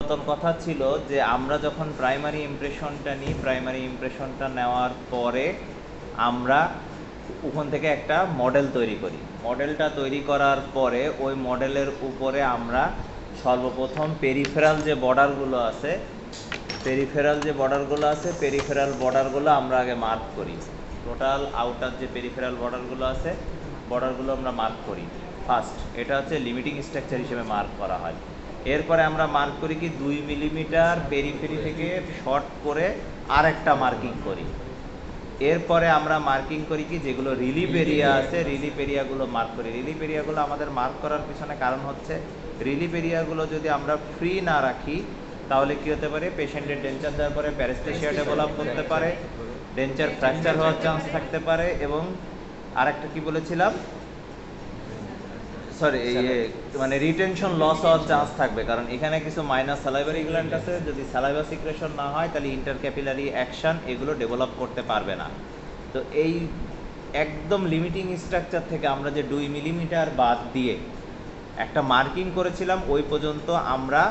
প্রথম কথা ছিল যে আমরা যখন প্রাইমারি ইমপ্রেশনটা নিই, প্রাইমারি ইমপ্রেশনটা নেওয়ার পরে আমরা ওখান থেকে একটা মডেল তৈরি করি। মডেলটা তৈরি করার পরে ওই মডেলের উপরে আমরা সর্বপ্রথম পেরিফেরাল যে বর্ডারগুলো আছে, পেরিফেরাল বর্ডারগুলো আমরা আগে মার্ক করি। টোটাল আউটার যে পেরিফেরাল বর্ডারগুলো আছে, বর্ডারগুলো আমরা মার্ক করি ফার্স্ট। এটা হচ্ছে লিমিটিং স্ট্রাকচার হিসেবে মার্ক করা হয়। এরপরে আমরা মার্ক করি কি 2 মিলিমিটার পেরিফেরি থেকে শর্ট করে আর একটা মার্কিং করি। এরপরে আমরা মার্কিং করি কি যেগুলো রিলিফ এরিয়া আছে, রিলিফ এরিয়াগুলো মার্ক করি। রিলিফ এরিয়াগুলো আমাদের মার্ক করার পিছনে কারণ হচ্ছে রিলিফ এরিয়াগুলো যদি আমরা ফ্রি না রাখি তাহলে কি হতে পারে, পেশেন্টের ডেঞ্চার দেওয়ার পরে প্যারেস্থেসিয়া ডেভেলপ করতে পারে, ডেঞ্চার ফ্র্যাকচার হওয়ার চান্স থাকতে পারে, এবং আরেকটা কি বলেছিলাম, সরি মানে রিটেনশন লস হওয়ার চান্স থাকবে। কারণ এখানে কিছু মাইনাস স্যালাইভারি গ্ল্যান্ড আছে, যদি স্যালাইভা সিক্রেশন না হয় তাহলে ইন্টারক্যাপিলারি অ্যাকশন এগুলো ডেভেলপ করতে পারবে না। তো এই একদম লিমিটিং স্ট্রাকচার থেকে আমরা যে 2 মিলিমিটার বাদ দিয়ে একটা মার্কিং করেছিলাম, ওই পর্যন্ত আমরা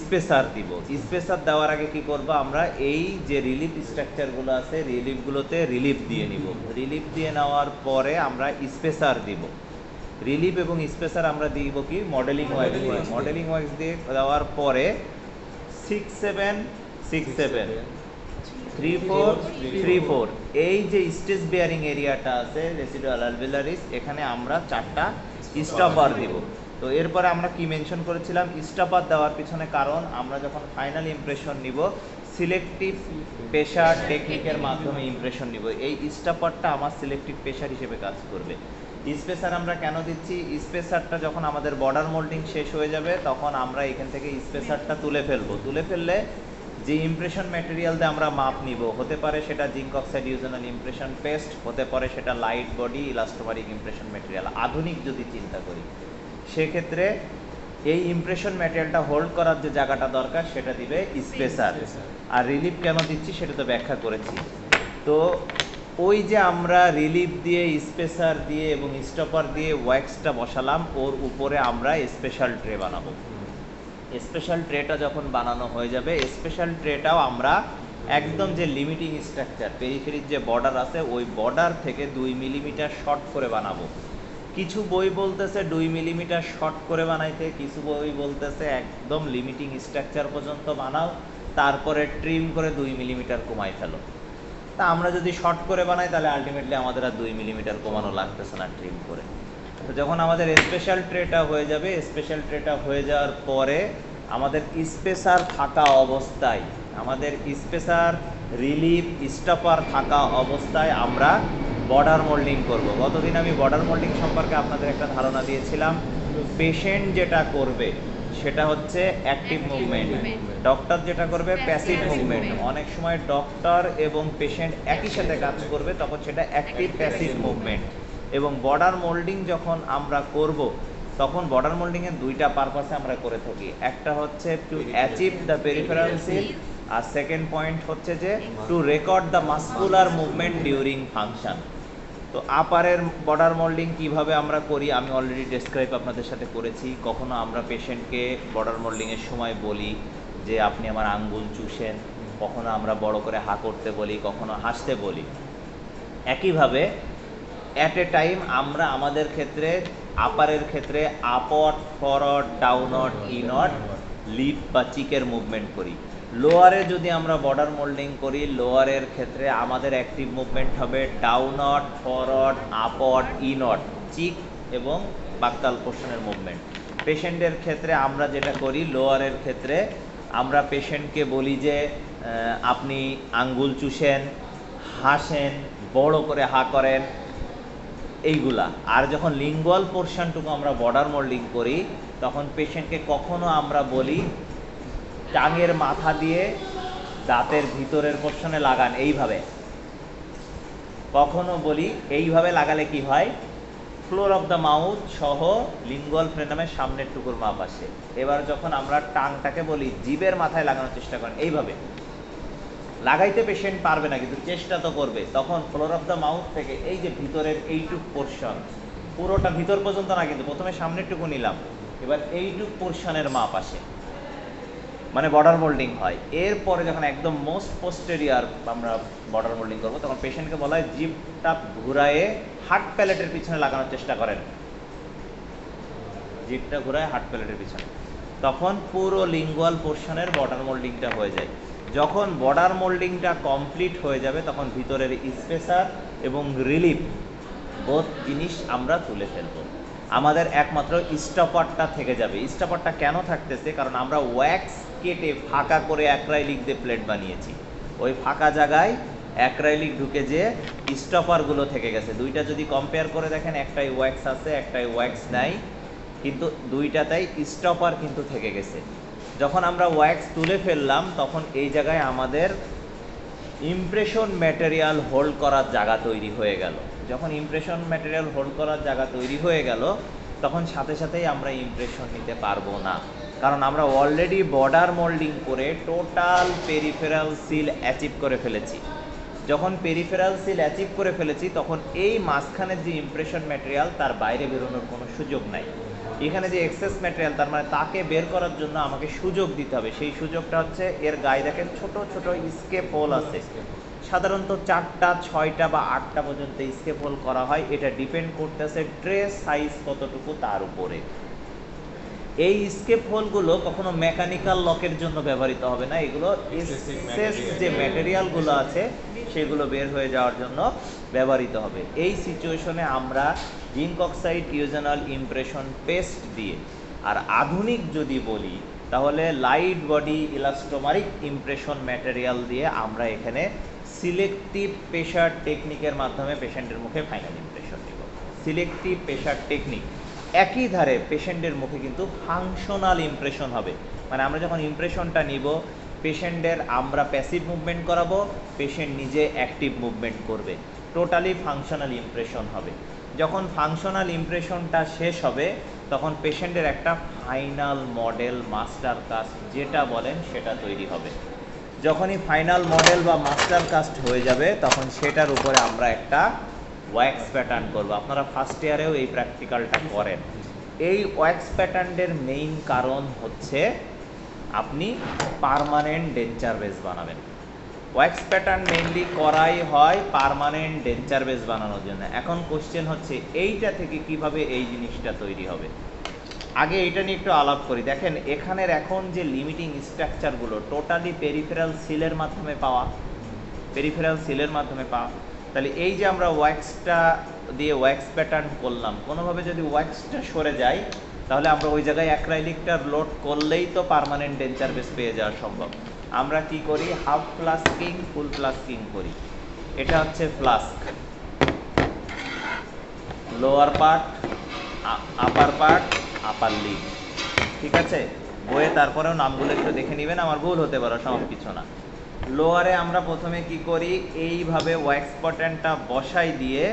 স্পেসার দিব। স্পেসার দেওয়ার আগে কি করব, আমরা এই যে রিলিফ স্ট্রাকচারগুলো আছে রিলিফগুলোতে রিলিফ দিয়ে নিব। রিলিফ দিয়ে নেওয়ার পরে আমরা স্পেসার দিব। রিলিফ এবং স্পেসার আমরা দিব কি মডেলিং ওয়াক্স দিয়ে। মডেলিং ওয়াক্স দিয়ে দেওয়ার পরে 6 7 6 7 3 4 3 4 এই যে স্টেজ বেয়ারিং এরিয়াটা আছে রেসিডুয়াল আলভিলারিস, এখানে আমরা 4টা স্টপার দিব। তো এরপরে আমরা কি মেনশন করেছিলাম, স্টপার দেওয়ার পিছনে কারণ আমরা যখন ফাইনাল ইমপ্রেশন নিব সিলেক্টিভ প্রেশার টেকনিকের মাধ্যমে ইমপ্রেশন নিব। এই স্টপারটা আমার সিলেক্টিভ প্রেশার হিসেবে কাজ করবে। স্পেসার আমরা কেন দিচ্ছি, স্পেসারটা যখন আমাদের বর্ডার মোল্ডিং শেষ হয়ে যাবে তখন আমরা এখান থেকে স্পেসারটা তুলে ফেলবো। তুলে ফেললে যে ইমপ্রেশন ম্যাটেরিয়াল দিয়ে আমরা মাপ নিব, হতে পারে সেটা জিঙ্ক অক্সাইড ইউজেনাল ইমপ্রেশন পেস্ট, হতে পারে সেটা লাইট বডি ইলাস্টোমারিক ইমপ্রেশন ম্যাটেরিয়াল। আধুনিক যদি চিন্তা করি সেক্ষেত্রে এই ইমপ্রেশন ম্যাটেরিয়ালটা হোল্ড করার যে জায়গাটা দরকার সেটা দিবে স্পেসার। আর রিলিফ কেন দিচ্ছি সেটা তো ব্যাখ্যা করেছি। তো ওই যে আমরা রিলিফ দিয়ে স্পেসার দিয়ে এবং স্টপার দিয়ে ওয়্যাক্সটা বসালাম, ওর উপরে আমরা স্পেশাল ট্রে বানাবো। স্পেশাল ট্রেটা যখন বানানো হয়ে যাবে, স্পেশাল ট্রেটাও আমরা একদম যে লিমিটিং স্ট্রাকচার পেরিফেরির যে বর্ডার আছে ওই বর্ডার থেকে 2 মিলিমিটার শর্ট করে বানাবো। কিছু বই বলতেছে 2 মিলিমিটার শর্ট করে বানাইতে, কিছু বই বলতেছে একদম লিমিটিং স্ট্রাকচার পর্যন্ত বানাও, তারপরে ট্রিম করে 2 মিলিমিটার কমাই ফেলো। তা আমরা যদি শর্ট করে বানাই তাহলে আলটিমেটলি আমাদের আর 2 মিলিমিটার কমানো লাগতেছে না ট্রিম করে। তো যখন আমাদের স্পেশাল ট্রেটা হয়ে যাবে, স্পেশাল ট্রেটা হয়ে যাওয়ার পরে আমাদের স্পেসার থাকা অবস্থায়, আমাদের স্পেসার রিলিফ স্টপার থাকা অবস্থায় আমরা বর্ডার মোল্ডিং করব। গতদিন আমি বর্ডার মোল্ডিং সম্পর্কে আপনাদের একটা ধারণা দিয়েছিলাম। পেশেন্ট যেটা করবে সেটা হচ্ছে অ্যাক্টিভ মুভমেন্ট, ডক্টর যেটা করবে প্যাসিভ মুভমেন্ট। অনেক সময় ডক্টর এবং পেশেন্ট একই সাথে কাজ করবে, তখন সেটা অ্যাক্টিভ প্যাসিভ মুভমেন্ট। এবং বর্ডার মোল্ডিং যখন আমরা করব তখন বর্ডার মোল্ডিংয়ের 2টা পারপাসে আমরা করে থাকি। একটা হচ্ছে to achieve the peripheral seal, আর সেকেন্ড পয়েন্ট হচ্ছে যে to record the muscular movement during function. তো আপারের বর্ডার মোল্ডিং কিভাবে আমরা করি আমি অলরেডি ডেসক্রাইব আপনাদের সাথে করেছি। কখনো আমরা পেশেন্টকে বর্ডার মোল্ডিংয়ের সময় বলি যে আপনি আমার আঙ্গুল চুষেন, কখনো আমরা বড় করে হা করতে বলি, কখনো হাসতে বলি। একইভাবে অ্যাট এ টাইম আমরা আমাদের ক্ষেত্রে আপারের ক্ষেত্রে upward, forward, downward, inward, lip বা চিকের মুভমেন্ট করি। লোয়ারে যদি আমরা বর্ডার মোল্ডিং করি, লোয়ারের ক্ষেত্রে আমাদের অ্যাক্টিভ মুভমেন্ট হবে ডাউনওয়ার্ড, ফরওয়ার্ড, আপওয়ার্ড, ইনওয়ার্ড, চিক এবং বাক্টাল পোর্শনের মুভমেন্ট। পেশেন্টের ক্ষেত্রে আমরা যেটা করি, লোয়ারের ক্ষেত্রে আমরা পেশেন্টকে বলি যে আপনি আঙ্গুল চুষেন, হাসেন, বড় করে হা করেন, এইগুলা। আর যখন লিঙ্গুয়াল পোর্শনটুকু আমরা বর্ডার মোল্ডিং করি তখন পেশেন্টকে কখনো আমরা বলি টাঙের মাথা দিয়ে দাঁতের ভিতরের পোর্শনে লাগান এইভাবে, কখনো বলি এইভাবে লাগালে কি হয়, ফ্লোর অফ দ্য মাউথ সহ লিঙ্গুয়াল ফ্রেনামের সামনের টুকুর মাপ আসে। এবার যখন আমরা টাংটাকে বলি জিভের মাথায় লাগানোর চেষ্টা করেন, এইভাবে লাগাইতে পেশেন্ট পারবে না কিন্তু চেষ্টা তো করবে, তখন ফ্লোর অফ দ্য মাউথ থেকে এই যে ভিতরের এইটুক পোর্শন, পুরোটা ভিতর পর্যন্ত না কিন্তু প্রথমে সামনেরটুকু নিলাম, এবার এইটুক পোর্শনের মাপ আসে। মানে বর্ডার মোল্ডিং হয়। এরপরে যখন একদম মোস্ট পোস্টেরিয়ার আমরা বর্ডার মোল্ডিং করবো, তখন পেশেন্টকে বলা হয় জিপটা ঘুরায়ে হার্ট প্যালেটের পিছনে লাগানোর চেষ্টা করেন, জিপটা ঘুরায় হার্ট প্যালেটের পিছনে, তখন পুরো লিঙ্গুয়াল পোর্শনের বর্ডার মোল্ডিংটা হয়ে যায়। যখন বর্ডার মোল্ডিংটা কমপ্লিট হয়ে যাবে তখন ভিতরের স্পেসার এবং রিলিফ বোথ জিনিস আমরা তুলে ফেলবো। আমাদের একমাত্র স্টপারটা থেকে যাবে। স্টপারটা কেন থাকতেছে? কারণ আমরা ওয়্যাক্স কেটে ফাঁকা করে অ্যাক্রাইলিক দিয়ে প্লেট বানিয়েছি, ওই ফাঁকা জায়গায় অ্যাক্রাইলিক ঢুকে যে স্টপারগুলো থেকে গেছে। দুইটা যদি কম্পেয়ার করে দেখেন, একটাই ওয়্যাক্স আছে একটাই ওয়্যাক্স নাই, কিন্তু দুইটাতেই স্টপার কিন্তু থেকে গেছে। যখন আমরা ওয়্যাক্স তুলে ফেললাম তখন এই জায়গায় আমাদের ইমপ্রেশন ম্যাটেরিয়াল হোল্ড করার জায়গা তৈরি হয়ে গেল। যখন ইমপ্রেশন ম্যাটেরিয়াল হোল্ড করার জায়গা তৈরি হয়ে গেল তখন সাথে সাথেই আমরা ইমপ্রেশন নিতে পারবো না, কারণ আমরা অলরেডি বর্ডার মোল্ডিং করে টোটাল পেরিফেরাল সিল অ্যাচিভ করে ফেলেছি। যখন পেরিফেরাল সিল অ্যাচিভ করে ফেলেছি তখন এই মাঝখানের যে ইমপ্রেশন ম্যাটেরিয়াল তার বাইরে বেরোনোর কোনো সুযোগ নাই। এখানে যে এক্সেস ম্যাটেরিয়াল, তার মানে তাকে বের করার জন্য আমাকে সুযোগ দিতে হবে। সেই সুযোগটা হচ্ছে এর গায়ে দেখেন ছোট ছোট স্কেপ হোল আছে, সাধারণত 4টা 6টা বা 8টা পর্যন্ত স্কেপ হোল করা হয়। এটা ডিপেন্ড করতেছে ট্রে সাইজ কতটুকু তার উপরে। এই স্কেপ হোলগুলো কখনো মেকানিক্যাল লকের জন্য ব্যবহৃত হবে না, এগুলো এক্সেস যে ম্যাটেরিয়ালগুলো আছে সেগুলো বের হয়ে যাওয়ার জন্য ব্যবহৃত হবে। এই সিচুয়েশনে আমরা জিঙ্ক অক্সাইড ইউজেনাল ইমপ্রেশন পেস্ট দিয়ে, আর আধুনিক যদি বলি তাহলে লাইট বডি ইলাস্টোমারিক ইমপ্রেশন ম্যাটেরিয়াল দিয়ে আমরা এখানে সিলেক্টিভ প্রেশার টেকনিকের মাধ্যমে পেশেন্টের মুখে ফাইনাল ইমপ্রেশন দিব। সিলেক্টিভ প্রেশার টেকনিক একই ধারে পেশেন্টের মুখে কিন্তু ফাংশনাল ইমপ্রেশন হবে। মানে আমরা যখন ইমপ্রেশনটা নিব পেশেন্টের আমরা প্যাসিভ মুভমেন্ট করাবো, পেশেন্ট নিজে অ্যাক্টিভ মুভমেন্ট করবে, টোটালি ফাংশনাল ইমপ্রেশন হবে। যখন ফাংশনাল ইমপ্রেশনটা শেষ হবে তখন পেশেন্টের একটা ফাইনাল মডেল মাস্টার কাস্ট যেটা বলেন সেটা তৈরি হবে। যখনই ফাইনাল মডেল বা মাস্টার কাস্ট হয়ে যাবে তখন সেটার উপরে আমরা একটা ওয়্যাক্স প্যাটার্ন করবো। আপনারা ফার্স্ট ইয়ারেও এই প্র্যাকটিক্যালটা করেন। এই ওয়্যাক্স প্যাটার্নের মেইন কারণ হচ্ছে আপনি পার্মানেন্ট ডেঞ্চার বেস বানাবেন। ওয়্যাক্স প্যাটার্ন মেইনলি করাই হয় পার্মানেন্ট ডেঞ্চার বেস বানানোর জন্য। এখন কোশ্চেন হচ্ছে এইটা থেকে কিভাবে এই জিনিসটা তৈরি হবে। আগে এটা নিয়ে একটু আলাপ করি। দেখেন এখানের এখন যে লিমিটিং স্ট্রাকচারগুলো টোটালি পেরিফেরাল সিলের মাধ্যমে পাওয়া, পেরিফেরাল সিলের মাধ্যমে পাওয়া। তাহলে এই যে আমরা ওয়্যাক্সটা দিয়ে ওয়্যাক্স প্যাটার্ন করলাম, কোনোভাবে যদি ওয়্যাক্সটা সরে যায় তাহলে আমরা ওই জায়গায় অ্যাক্রাইলিকটা লোড করলেই তো পার্মানেন্ট ডেঞ্চার বেস পেয়ে যাওয়া সম্ভব। আমরা কি করি, হাফ ফ্লাস্কিং ফুল ফ্লাস্কিং করি। এটা হচ্ছে flask, lower part, upper part, upper lid, ঠিক আছে। বইয়ে তারপরেও নামগুলো একটু দেখে নেবেন, আমার ভুল হতে পারে, সব কিছু না। লোয়ারে আমরা প্রথমে কি করি, এইভাবে ওয়্যাক্স প্যাটার্নটা বসাই দিয়ে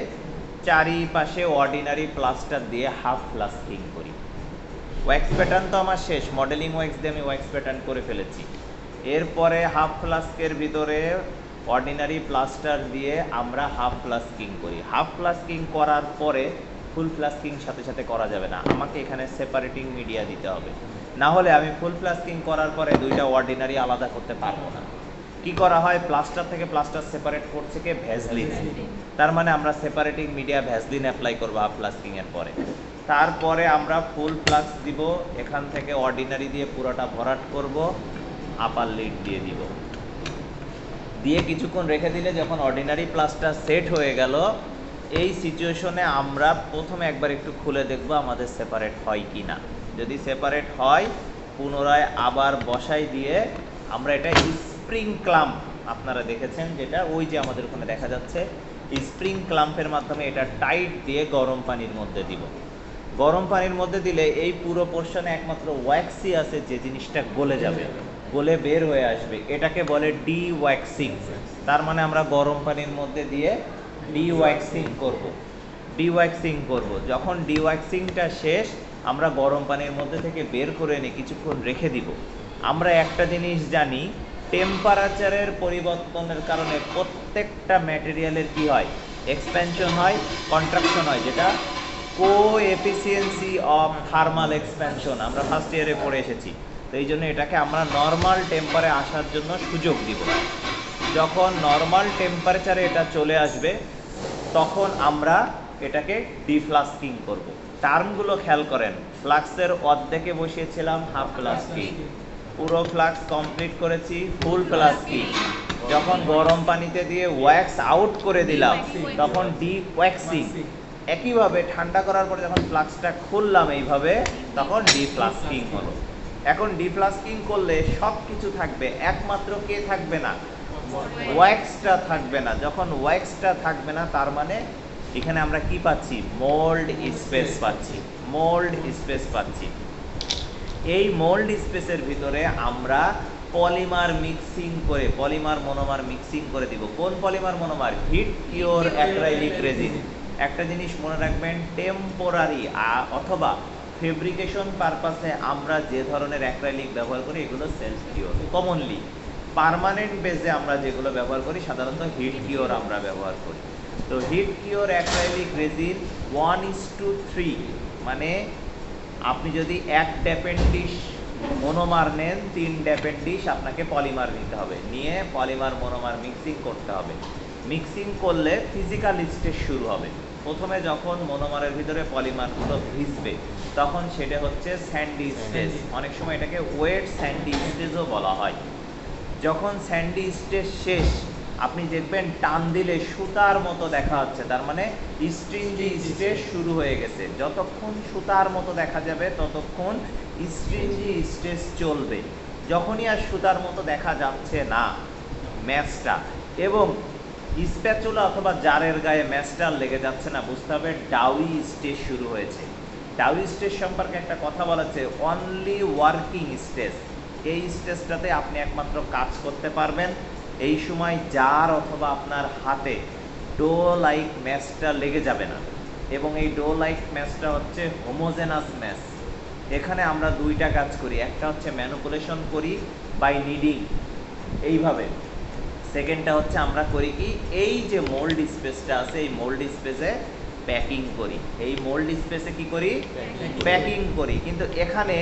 চারিপাশে অর্ডিনারি প্লাস্টার দিয়ে হাফ ফ্লাস্কিং করি। ওয়্যাক্স প্যাটার্ন তো আমার শেষ, মডেলিং ওয়্যাক্স দিয়ে আমি ওয়্যাক্স প্যাটার্ন করে ফেলেছি। এরপরে হাফ ফ্লাস্কের ভিতরে অর্ডিনারি প্লাস্টার দিয়ে আমরা হাফ ফ্লাস্কিং করি। হাফ ফ্লাস্কিং করার পরে ফুল ফ্লাস্কিং সাথে সাথে করা যাবে না, আমাকে এখানে সেপারেটিং মিডিয়া দিতে হবে, না হলে আমি ফুল ফ্লাস্কিং করার পরে দুইটা অর্ডিনারি আলাদা করতে পারবো না। কি করা হয়, প্লাস্টার থেকে প্লাস্টার সেপারেট করছে কে, ভ্যাসলিন। তার মানে আমরা সেপারেটিং মিডিয়া ভ্যাসলিন অ্যাপ্লাই করবো হাফ ফ্লাস্কিং এর পরে। তারপরে আমরা ফুল ফ্লাস্ক দিব, এখান থেকে অর্ডিনারি দিয়ে পুরোটা ভরাট করব, আপার লিড দিয়ে দিব, দিয়ে কিছুক্ষণ রেখে দিলে যখন অর্ডিনারি প্লাস্টার সেট হয়ে গেল, এই সিচুয়েশনে আমরা প্রথমে একবার একটু খুলে দেখব আমাদের সেপারেট হয় কি না। যদি সেপারেট হয় পুনরায় আবার বসাই দিয়ে আমরা এটা স্প্রিং ক্লাম্প, আপনারা দেখেছেন যেটা ওই যে আমাদের ওখানে দেখা যাচ্ছে, স্প্রিং ক্লাম্পের মাধ্যমে এটা টাইট দিয়ে গরম পানির মধ্যে দিব। গরম পানির মধ্যে দিলে এই পুরো পোর্শনে একমাত্র ওয়্যাক্সই আছে যে জিনিসটা গলে যাবে, গলে বের হয়ে আসবে, এটাকে বলে ডি ওয়্যাক্সিং। তার মানে আমরা গরম পানির মধ্যে দিয়ে ডি ওয়্যাক্সিং করব। ডি ওয়্যাক্সিং করব, যখন ডি ওয়্যাক্সিংটা শেষ আমরা গরম পানির মধ্যে থেকে বের করে এনে কিছুক্ষণ রেখে দিব। আমরা একটা জিনিস জানি, টেম্পারেচারের পরিবর্তনের কারণে প্রত্যেকটা ম্যাটেরিয়ালের কি হয়, এক্সপ্যানশন হয়, কন্ট্রাকশন হয়, যেটা কোএফিসিয়েন্সি অফ থার্মাল এক্সপ্যানশন আমরা ফার্স্ট ইয়ারে পড়ে এসেছি। তো এই জন্য এটাকে আমরা নর্মাল টেম্পারে আসার জন্য সুযোগ দিব। যখন নর্মাল টেম্পারেচারে এটা চলে আসবে তখন আমরা এটাকে ডিফ্লাস্কিং করব। টার্মগুলো খেয়াল করেন, ফ্লাক্সের অর্ধেকে বসিয়েছিলাম হাফ ফ্লাস্কিং, পুরো ফ্লাক্স কমপ্লিট করেছি ফুল ফ্লাস্কিং। যখন গরম পানিতে দিয়ে ওয়্যাক্স আউট করে দিলাম তখন ডিপ ওয়্যাক্সিং। একইভাবে ঠান্ডা করার পরে যখন ফ্লাক্সটা খুললাম এইভাবে তখন ডিফ্লাস্কিং হলো। এখন ডিফ্লাস্কিং করলে সব কিছু থাকবে, একমাত্র কে থাকবে না? ওয়্যাক্সটা থাকবে না। যখন ওয়্যাক্সটা থাকবে না তার মানে এখানে আমরা কি পাচ্ছি? মোল্ড স্পেস পাচ্ছি, মোল্ড স্পেস পাচ্ছি। এই মোল্ড স্পেসের ভিতরে আমরা পলিমার মিক্সিং করে, পলিমার মনোমার মিক্সিং করে দিব। কোন polymer monomer? Heat cure acrylic resin. একটা জিনিস মনে রাখবেন, টেম্পোরারি অথবা ফেব্রিকেশন পারপাসে আমরা যে ধরনের অ্যাক্রাইলিক ব্যবহার করি এগুলো সেলফ কিওর। কমনলি পার্মানেন্ট বেজে আমরা যেগুলো ব্যবহার করি সাধারণত হিট কিওর আমরা ব্যবহার করি। তো হিট কিওর অ্যাক্রাইলিক রেজিন 1:3, মানে আপনি যদি 1 ড্যাপেন্ডিশ মনোমার নেন 3 ড্যাপেন্ডিশ আপনাকে পলিমার নিতে হবে, নিয়ে পলিমার মনোমার মিক্সিং করতে হবে। মিক্সিং করলে ফিজিক্যাল স্টেজ শুরু হবে। প্রথমে যখন মনোমারের ভিতরে পলিমারগুলো ভিজবে তখন সেটা হচ্ছে স্যান্ডি স্টেজ, অনেক সময় এটাকে ওয়েট স্যান্ডি স্টেজও বলা হয়। যখন স্যান্ডি স্টেজ শেষ আপনি দেখবেন টান দিলে সুতার মতো দেখা যাচ্ছে, তার মানে স্ট্রিঞ্জি স্টেজ শুরু হয়ে গেছে। যতক্ষণ সুতার মতো দেখা যাবে ততক্ষণ স্ট্রিঞ্জি স্টেজ চলবে। যখনই আর সুতার মতো দেখা যাচ্ছে না ম্যাচটা এবং স্প্যাচুলা অথবা জারের গায়ে ম্যাচটা লেগে যাচ্ছে না, বুঝতে হবে ডাউই স্টেজ শুরু হয়েছে। ডাউই স্টেজ সম্পর্কে একটা কথা বলা আছে, অনলি ওয়ার্কিং স্টেজ। এই স্টেজটাতে আপনি একমাত্র কাজ করতে পারবেন এই সময় জার অথবা আপনার হাতে ডো লাইক ম্যাচটা লেগে যাবে না। এবং এই ডো লাইক ম্যাচটা হচ্ছে হোমোজেনাস ম্যাচ। এখানে আমরা দুইটা কাজ করি, একটা হচ্ছে ম্যানিপুলেশন করি বাই নিডিং এইভাবে, সেকেন্ডটা হচ্ছে আমরা করি কি এই যে মোল্ড স্পেসটা আছে এই মোল্ড স্পেসে প্যাকিং করি। এই মোল্ড স্পেসে কি করি? প্যাকিং করি। কিন্তু এখানে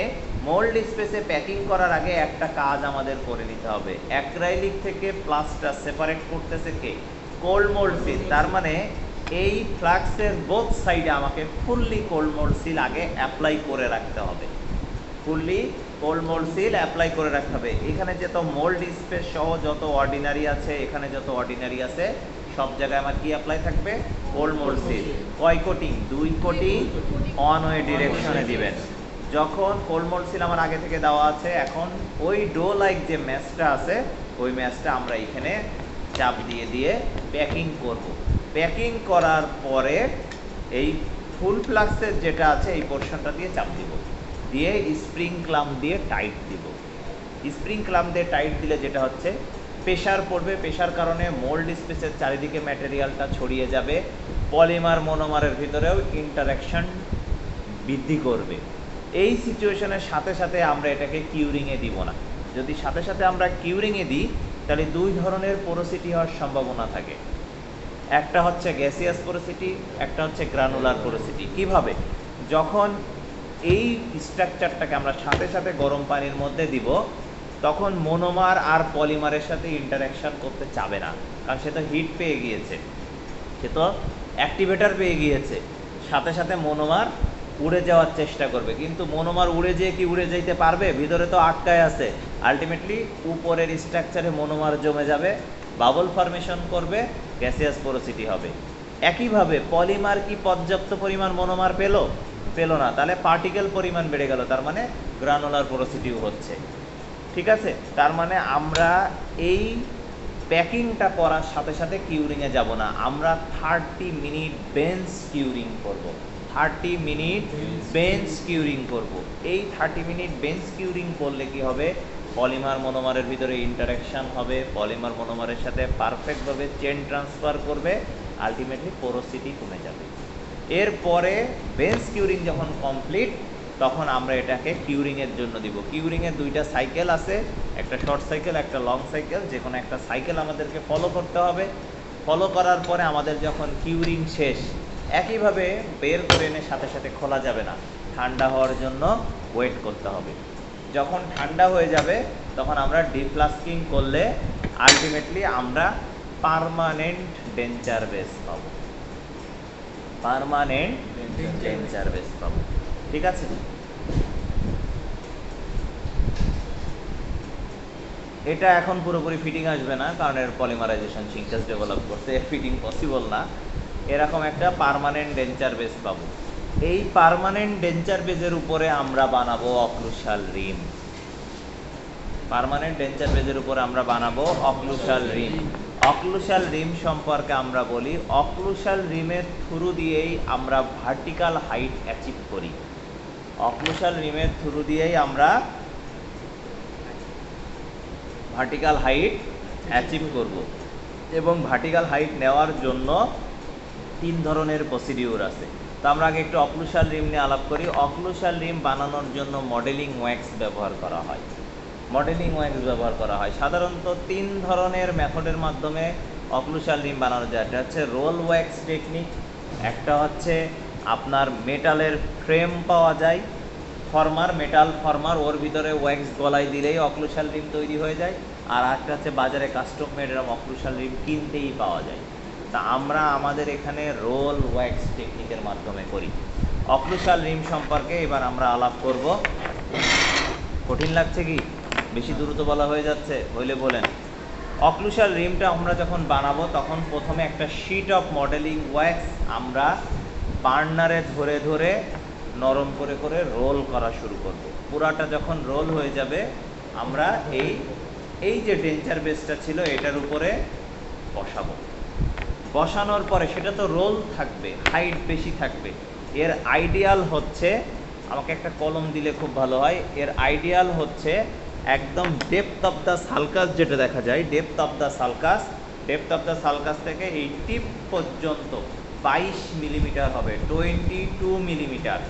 মোল্ড স্পেসে প্যাকিং করার আগে একটা কাজ আমাদের করে নিতে হবে। অ্যাক্রাইলিক থেকে প্লাস্টার সেপারেট করতেছে কে? Cold mould seal. তার মানে এই ফ্লাক্সের বোথ সাইডে আমাকে ফুললি কোল্ড মোল্ড সিল আগে অ্যাপ্লাই করে রাখতে হবে, fully cold mould seal apply করে রাখতে হবে। এখানে যত মোল্ড স্পেস সহ যত অর্ডিনারি আছে, এখানে যত অর্ডিনারি আছে সব জায়গায় আমার কি অ্যাপ্লাই থাকবে? Cold mould seal. কয় কোটিং? 2 কোটিং অন ওয়ে ডিরেকশনে দিবেন। যখন কোল্ড মোল্ড সিল আমার আগে থেকে দেওয়া আছে, এখন ওই ডো লাইক যে ম্যাচটা আছে ওই ম্যাচটা আমরা এখানে চাপ দিয়ে দিয়ে প্যাকিং করব। প্যাকিং করার পরে এই ফুল ফ্লাক্সের যেটা আছে এই পোর্শনটা দিয়ে চাপ দিব, দিয়ে স্প্রিং ক্লাম্প দিয়ে টাইট দিব। স্প্রিং ক্লাম্প দিয়ে টাইট দিলে যেটা হচ্ছে প্রেশার পড়বে, প্রেশার কারণে মোল্ড স্পেসের চারিদিকে ম্যাটেরিয়ালটা ছড়িয়ে যাবে, পলিমার মনোমারের ভিতরেও ইন্টারাকশন বৃদ্ধি করবে। এই সিচুয়েশনের সাথে সাথে আমরা এটাকে কিউরিংয়ে দিব না। যদি সাথে সাথে আমরা কিউরিংয়ে দিই তাহলে দুই ধরনের পোরোসিটি হওয়ার সম্ভাবনা থাকে, একটা হচ্ছে গ্যাসিয়াস পোরোসিটি, একটা হচ্ছে গ্রানুলার পোরোসিটি। কিভাবে? যখন এই স্ট্রাকচারটাকে আমরা সাথে সাথে গরম পানির মধ্যে দিব তখন মনোমার আর পলিমারের সাথে ইন্টারাকশন করতে চাবে না, কারণ সে তো হিট পেয়ে গিয়েছে, সে তো অ্যাক্টিভেটার পেয়ে গিয়েছে। সাথে সাথে মনোমার উড়ে যাওয়ার চেষ্টা করবে, কিন্তু মনোমার উড়ে যেয়ে কি উড়ে যেতে পারবে? ভিতরে তো আটকায় আছে। আলটিমেটলি উপরের স্ট্রাকচারে মনোমার জমে যাবে, বাবল ফরমেশন করবে, গ্যাসিয়াস পোরোসিটি হবে। একইভাবে পলিমার কি পর্যাপ্ত পরিমাণ মনোমার পেল? পেল না, তাহলে পার্টিকেল পরিমাণ বেড়ে গেল, তার মানে গ্রানুলার পোরোসিটিও হচ্ছে। ঠিক আছে, তার মানে আমরা এই প্যাকিংটা করার সাথে সাথে কিউরিংয়ে যাব না, আমরা 30 মিনিট বেঞ্চ কিউরিং করব। 30 মিনিট বেঞ্চ কিউরিং করব। এই 30 মিনিট বেঞ্চ কিউরিং করলে কি হবে? পলিমার মনোমারের ভিতরে ইন্টারাকশন হবে, পলিমার মনোমারের সাথে পারফেক্টভাবে চেন ট্রান্সফার করবে, আলটিমেটলি পোরোসিটি কমে যাবে। এরপরে বেঞ্চ কিউরিং যখন কমপ্লিট তখন আমরা এটাকে কিউরিংয়ের জন্য দিব। কিউরিংয়ের দুইটা সাইকেল আছে, একটা শর্ট সাইকেল একটা লং সাইকেল। যে কোনো একটা সাইকেল আমাদেরকে ফলো করতে হবে। ফলো করার পরে আমাদের যখন কিউরিং শেষ, একইভাবে বের করে এনে সাথে সাথে খোলা যাবে না, ঠান্ডা হওয়ার জন্য ওয়েট করতে হবে। যখন ঠান্ডা হয়ে যাবে তখন আমরা ডিফ্লাস্কিং করলে আলটিমেটলি আমরা পার্মানেন্ট ডেঞ্চার বেস পাবো, পার্মানেন্ট ডেঞ্চার বেস পাবো। ঠিক আছে, এটা এখন পুরোপুরি ফিটিং আসবে না, কারণ এর পলিমারাইজেশন সিনকেস ডেভেলপ করতে ফিটিং পসিবল না। এরকম একটা পার্মানেন্ট ডেঞ্চার বেস পাবো। এই পার্মানেন্ট ডেঞ্চার বেজের উপরে আমরা বানাবো অক্লুসাল রিম। পার্মানেন্ট ডেঞ্চার বেজের উপরে আমরা বানাবো অক্লুসাল রিম। অক্লুসাল রিম সম্পর্কে আমরা বলি, অক্লুসাল রিমের থ্রু দিয়েই আমরা ভার্টিক্যাল হাইট অ্যাচিভ করি। অক্লুসাল রিমের থ্রু দিয়েই আমরা ভার্টিক্যাল হাইট অ্যাচিভ করব। এবং ভার্টিক্যাল হাইট নেওয়ার জন্য 3 ধরনের প্রসিডিউর আছে। তো আমরা আগে একটু অক্লুসাল রিম নিয়ে আলাপ করি। অক্লুসাল রিম বানানোর জন্য মডেলিং ওয়্যাক্স ব্যবহার করা হয়। মডেলিং ওয়্যাক্স ব্যবহার করা হয় সাধারণত 3 ধরনের মেথডের মাধ্যমে অক্লুসাল রিম বানানো যায়। একটা হচ্ছে রোল ওয়্যাক্স টেকনিক, একটা হচ্ছে আপনার মেটালের ফ্রেম পাওয়া যায়, ফর্মার, মেটাল ফর্মার, ওর ভিতরে ওয়্যাক্স গলায় দিলেই অক্লুসাল রিম তৈরি হয়ে যায়। আর একটা হচ্ছে বাজারে কাস্টম মেড এরকম অক্লুসাল রিম কিনতেই পাওয়া যায়। তা আমরা আমাদের এখানে রোল ওয়্যাক্স টেকনিকের মাধ্যমে করি। অক্লুসাল রিম সম্পর্কে এবার আমরা আলাপ করব। কঠিন লাগছে কি? বেশি দ্রুত বলা হয়ে যাচ্ছে? হইলে বলেন। অক্লুসাল রিমটা আমরা যখন বানাবো তখন প্রথমে একটা শিট অফ মডেলিং ওয়্যাক্স আমরা বার্নারে ধরে ধরে নরম করে করে রোল করা শুরু করব। পুরাটা যখন রোল হয়ে যাবে আমরা এই যে ডেঞ্চার বেসটা ছিল এটার উপরে বসাবো। বসানোর পরে সেটা তো রোল থাকবে, হাইট বেশি থাকবে। এর আইডিয়াল হচ্ছে, আমাকে একটা কলম দিলে খুব ভালো হয়, এর আইডিয়াল হচ্ছে একদম ডেপথ অফ দ্য সালকাস যেটা দেখা যায়, ডেপথ অফ দ্য সালকাস থেকে এই টিপ পর্যন্ত 22 মিলিমিটার হবে, 22 millimetre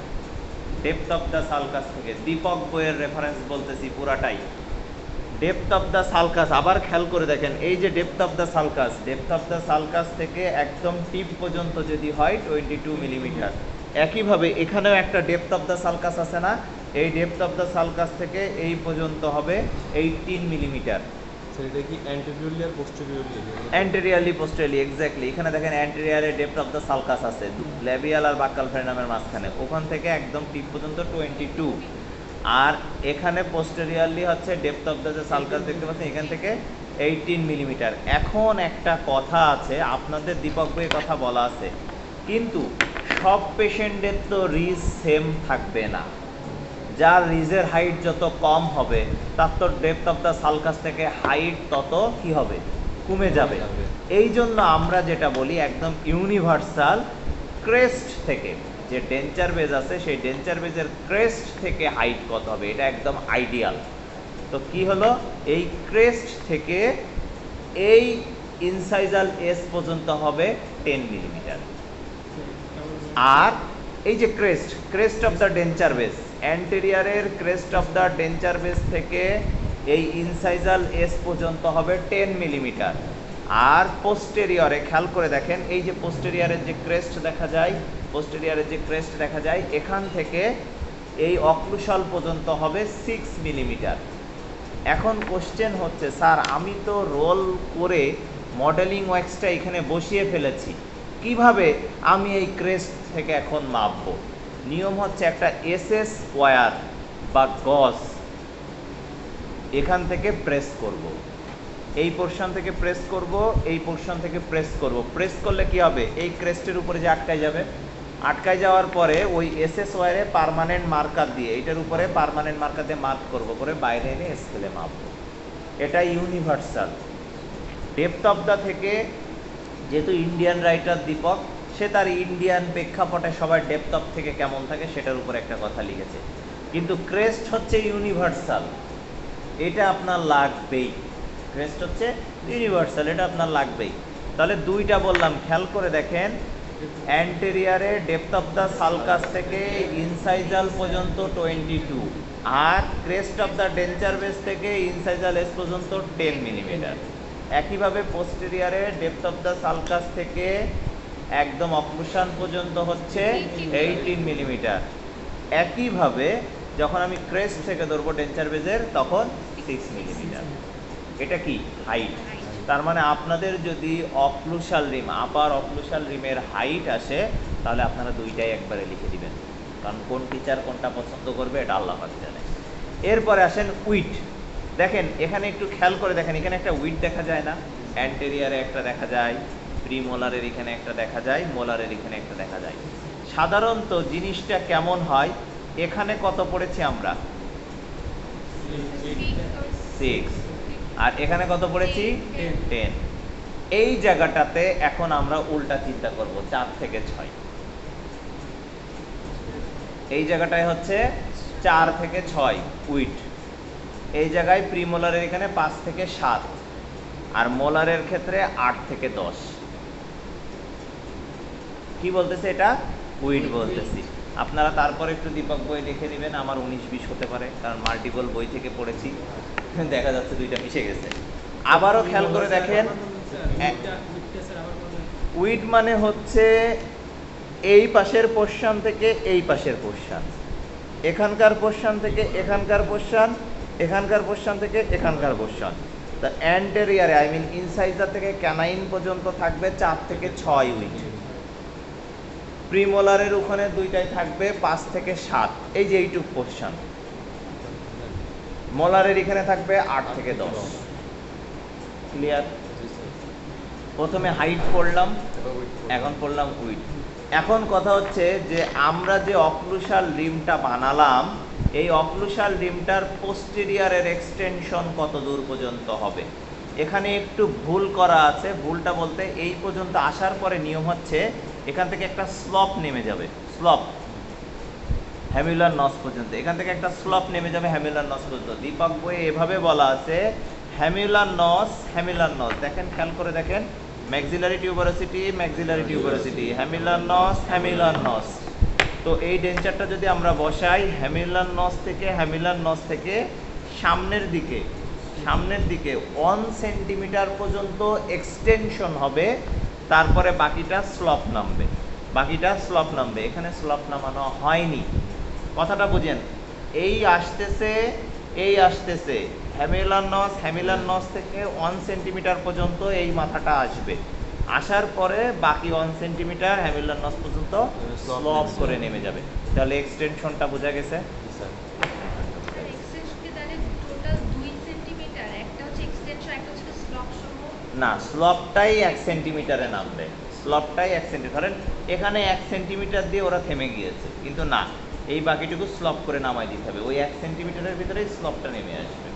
depth of the sulcus থেকে। দীপক বইয়ের রেফারেন্স বলতেছি পুরাটাই। ডেপথ অফ দ্য সালকাস আবার খেয়াল করে দেখেন, এই যে ডেপথ অফ দ্য সালকাস থেকে একদম টিপ পর্যন্ত যদি হয় 22 মিলিমিটার। একইভাবে এখানেও একটা ডেপথ অফ দ্য সালকাস আছে না, এই ডেপথ অফ দ্য সালকাস থেকে এই পর্যন্ত হবে 18 মিলিমিটার। সেটা কি অ্যান্টেরিয়রলি আর পোস্টেরিয়রলি? Anteriorly posteriorly, exactly. এখানে দেখেন অ্যান্টেরিয়রে ডেপথ অফ দ্য সালকাস আছে ল্যাবিয়াল আর বাক্কাল ফ্রেনামের মাঝখানে, ওখান থেকে একদম টিপ পর্যন্ত 22। আর এখানে পোস্টেরিয়রলি হচ্ছে ডেপথ অফ দ্য যে সালকাস দেখতে পাচ্ছেন এখান থেকে 18 মিলিমিটার। এখন একটা কথা আছে, আপনাদের দীপক বইয়ে কথা বলা আছে, কিন্তু সব পেশেন্টের তো রিজ সেম থাকবে না। যার রিজের হাইট যত কম হবে তার তো ডেপথ অফ দ্য সালকাস থেকে হাইট তত কি হবে, কমে যাবে। এই জন্য আমরা যেটা বলি একদম ইউনিভার্সাল ক্রেস্ট থেকে যে ডেঞ্চার বেজ আছে সেই ডেঞ্চার বেজের ক্রেস্ট থেকে হাইট কত হবে, এটা একদম আইডিয়াল। তো কি হলো, এই ক্রেস্ট থেকে এই ইনসাইজাল এস পর্যন্ত হবে 10 মিলিমিটার। আর এই যে crest of the denture base, অ্যান্টেরিয়রের crest of the denture base থেকে এই ইনসাইজাল এস পর্যন্ত হবে 10 মিলিমিটার। আর পোস্টেরিয়রে খেয়াল করে দেখেন, এই যে পোস্টেরিয়রের যে ক্রেস্ট দেখা যায় এখান থেকে এই অক্লুসাল পর্যন্ত হবে 6 মিলিমিটার। এখন কোশ্চেন হচ্ছে, স্যার আমি তো রোল করে মডেলিং ওয়্যাক্সটা এখানে বসিয়ে ফেলেছি, কিভাবে আমি এই ক্রেস্ট থেকে এখন মাপবো? নিয়ম হচ্ছে একটা এসএস স্কোয়ার বা গজ এখান থেকে প্রেস করব, এই পোর্শন থেকে প্রেস করব, এই পোর্শন থেকে প্রেস করব। প্রেস করলে কি হবে, এই ক্রেস্টের উপরে যে আটকায় যাবে, আটকায় যাওয়ার পরে ওই এসএস ওয়ারে পার্মানেন্ট মার্কার দিয়ে এটার উপরে পার্মানেন্ট মার্কার দিয়ে মার্ক করব, করে বাইরে এনে স্কেলে মাপবো। এটা ইউনিভার্সাল। ডেপথ অফ দ্য থেকে, যেহেতু ইন্ডিয়ান রাইটার দীপক, সে তার ইন্ডিয়ান প্রেক্ষাপটে সবার ডেপথ অফ থেকে কেমন থাকে সেটার উপর একটা কথা লিখেছে, কিন্তু ক্রেস্ট হচ্ছে ইউনিভার্সাল, এটা আপনার লাগবেই। ক্রেস্ট হচ্ছে ইউনিভার্সাল, এটা আপনার লাগবেই। তাহলে দুইটা বললাম, খেয়াল করে দেখেন, অ্যান্টেরিয়রে ডেপথ অফ দ্য সালকাস থেকে ইনসাইজাল পর্যন্ত 22, আর crest of the denture base থেকে ইনসাইজাল এস পর্যন্ত 10 মিলিমিটার। একইভাবে পোস্টেরিয়রে ডেপথ অফ দ্য সালকাস থেকে একদম অক্লুশন পর্যন্ত হচ্ছে 18 মিলিমিটার। একইভাবে যখন আমি ক্রেস্ট থেকে ধরবো ডেঞ্চার বেজের তখন 6 মিলিমিটার। এটা কি হাইট। তার মানে আপনাদের যদি অক্লুসাল রিম, আপার অক্লুসাল রিমের হাইট আসে, তাহলে আপনারা দুইটাই একবারে লিখে দিবেন, কারণ কোন টিচার কোনটা পছন্দ করবে এটা আল্লাহ পাক জানে। এরপরে আসেন উইড। দেখেন এখানে একটু খেয়াল করে দেখেন, এখানে একটা উইড দেখা যায় না? অ্যান্টেরিয়ারে একটা দেখা যায়, প্রিমোলারের এখানে একটা দেখা যায়, মোলারের এখানে একটা দেখা যায়। সাধারণত জিনিসটা কেমন হয়, এখানে কত পড়েছি আমরা? 6। আর এখানে কত পড়েছি? 10। এই জায়গাটাতে এখন আমরা উল্টা চিন্তা করব, 4 থেকে 6। এই জায়গাটায় হচ্ছে 4 থেকে 6 উইড। এই জায়গায় প্রিমোলারের এখানে 5 থেকে 7, আর মোলারের ক্ষেত্রে 8 থেকে 10। কি বলতেছে এটা? উইড বলতেছি। আপনারা তারপর একটু দীপক বই লিখে নেবেন, আমার 19-20 হতে পারে, কারণ মাল্টিপল বই থেকে পড়েছি, দেখা যাচ্ছে দুইটা মিশে গেছে। আবারও খেয়াল করে দেখেন, উইড মানে হচ্ছে এই পাশের পোরশন থেকে এই পাশের পোরশন, এখানকার পোরশন থেকে এখানকার পোরশন, এখানকার পোরশন থেকে এখানকার পোরশন। তা অ্যান্টেরিয়ারে আই মিন ইনসাইজার থেকে ক্যানাইন পর্যন্ত থাকবে 4 থেকে 6 উইড। প্রিমোলারের ওখানে দুইটাই থাকবে 5 থেকে 7, এই যে এইটুক পোরশন। মোলারের এখানে থাকবে 8 থেকে 10। ক্লিয়ার? প্রথমে হাইট পড়লাম, এখন পড়লাম উইড। এখন কথা হচ্ছে যে আমরা যে অক্লুসাল রিমটা বানালাম, এই অক্লুসাল রিমটার পোস্টেরিয়ারের এক্সটেনশন কত দূর পর্যন্ত হবে। এখানে একটু ভুল করা আছে। ভুলটা বলতে এই পর্যন্ত আসার পরে নিয়ম হচ্ছে এখান থেকে একটা স্লপ নেমে যাবে, স্লপ হ্যামিলার নস পর্যন্ত। এখান থেকে একটা স্লপ নেমে যাবে হ্যামিলার নস পর্যন্ত। দীপক বইয়ে এভাবে বলা আছে হ্যামিলার নস, হ্যামিলার নস। দেখেন খেয়াল করে দেখেন, ম্যাক্সিলারি টিউবারোসিটি, ম্যাক্সিলারি টিউবারোসিটি, হ্যামিলার নস, হ্যামিলার নস। তো এই ডেঞ্চারটা যদি আমরা বসাই, হ্যামিলার নস থেকে সামনের দিকে 1 সেন্টিমিটার পর্যন্ত এক্সটেনশন হবে, তারপরে বাকিটা স্লপ নামবে। এখানে স্লপ নামানো হয়নি, কথাটা বুঝেন। এই আসতেছে হ্যামিলার নস থেকে 1 সেন্টিমিটার পর্যন্ত এই মাথাটা আসবে। আসার পরে বাকি 1 সেন্টিমিটার হ্যামিলার নস পর্যন্ত স্লপ করে নেমে যাবে। তাহলে এক্সটেনশনটা বোঝা গেছে? না, স্লপটাই 1 সেন্টিমিটারে নামবে। ধরেন এখানে 1 সেন্টিমিটার দিয়ে ওরা থেমে গিয়েছে, কিন্তু না, এই বাকিটুকু স্লপ করে নামাই দিতে হবে। ওই 1 সেন্টিমিটারের ভিতরেই স্লপটা নেমে আসবে।